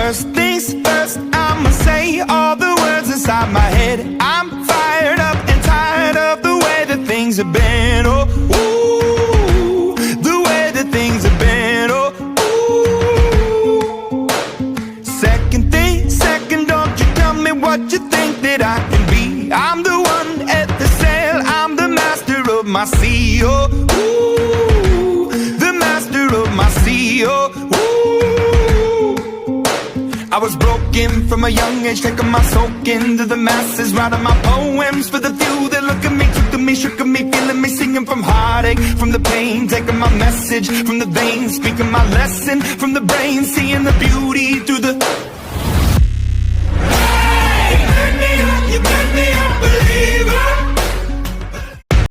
First things first, I'ma say all the words inside my head. I'm fired up and tired of the way that things have been. Oh, ooh, the way that things have been. Oh, ooh. Second thing, second, don't you tell me what you think that I can be. I'm the one at the sail, I'm the master of my sea. Oh, ooh, the master of my sea. Oh, ooh. I was broken from a young age, taking my soak into the masses, writing my poems for the few that look at me, took to me, shook at me, feeling me, singing from heartache, from the pain, taking my message from the veins, speaking my lesson from the brain, seeing the beauty through the. Hey, you turn me up, you turn me up.